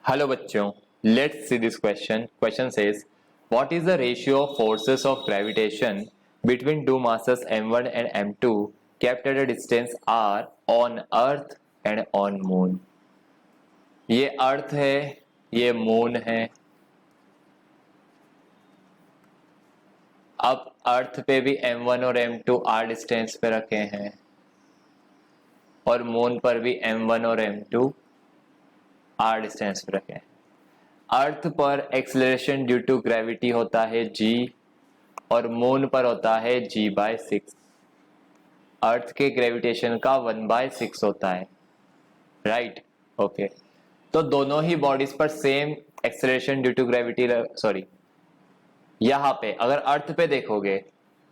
Hello बच्चों, let's see this question. Question says, what is the ratio of forces of gravitation between two masses m1 and m2 kept at a distance r on earth and on moon? ये अर्थ है, ये moon है. अब अर्थ पे भी m1 और m2 r distance पे रखे हैं और मून पर भी m1 और m2 r डिस्टेंस पे रखे हैं. अर्थ पर एक्सेलरेशन ड्यू टू ग्रेविटी होता है g और मून पर होता है g/6. अर्थ के ग्रेविटेशन का 1/6 होता है, राइट? ओके, तो दोनों ही बॉडीज पर same acceleration due to gravity. Sorry, यहाँ पे अगर अर्थ पे देखोगे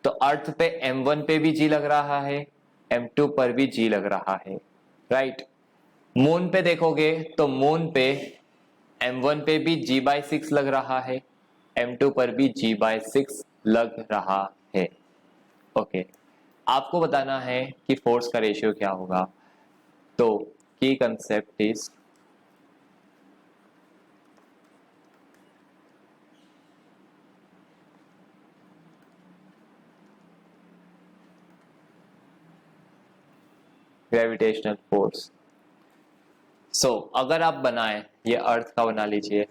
तो अर्थ पे m1 पे भी g लग रहा है, m2 पर भी g लग रहा है, राइट? मून पे देखोगे तो मून पे m1 पे भी g/6 लग रहा है, m2 पर भी g/6 लग रहा है. ओके, आपको बताना है कि फोर्स का रेशियो क्या होगा. तो की कंसेप्ट इज ग्रेविटेशनल फोर्स. सो अगर आप बनाएं, ये अर्थ का बना लीजिए.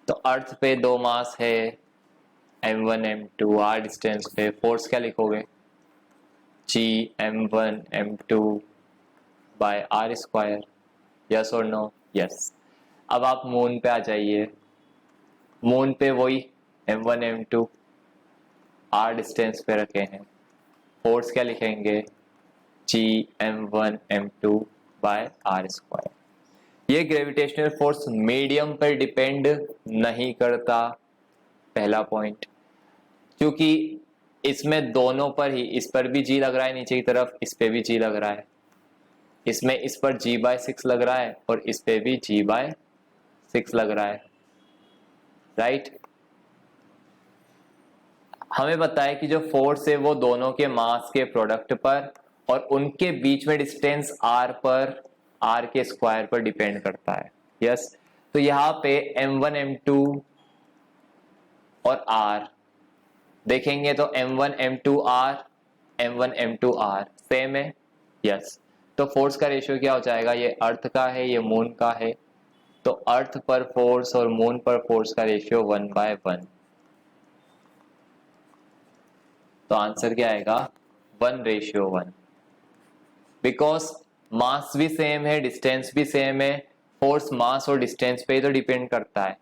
तो अर्थ पे दो मास है m1 m2 r डिस्टेंस पे. फोर्स क्या लिखोगे? g m1 m2 by r square. Yes और नो? यस. अब आप मून पे आ जाइए. मून पे वही m1 m2 r डिस्टेंस पे रखे हैं. फोर्स क्या लिखेंगे? g m1 m2 by r square. ये ग्रेविटेशनल फोर्स मीडियम पर डिपेंड नहीं करता, पहला पॉइंट, क्योंकि इसमें दोनों पर ही, इस पर भी g लग रहा है नीचे की तरफ, इस पे भी g लग रहा है. इसमें इस पर g/6 लग रहा है और इस पे भी g/6 लग रहा है, राइट? हमें पता है कि जो फोर्स है वो दोनों के मास के प्रोडक्ट पर और उनके बीच में डिस्टेंस r पर, r के स्क्वायर पर डिपेंड करता है. यस, तो यहाँ पे m1 m2 और r देखेंगे तो m1 m2 r m1 m2 r same है. यस, तो फोर्स का रेशियो क्या हो जाएगा? ये अर्थ का है, ये मून का है, तो अर्थ पर फोर्स और मून पर फोर्स का रेशियो 1/1. तो आंसर क्या आएगा? 1:1. बिकॉज मास भी सेम है, डिस्टेंस भी सेम है. फोर्स मास और डिस्टेंस पे ही तो डिपेंड करता है,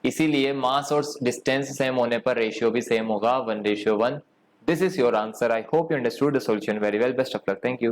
इसीलिए मास और डिस्टेंस सेम होने पर रेशियो भी सेम होगा, 1:1. This is your answer. I hope you understood the solution very well. Best of luck. Thank you.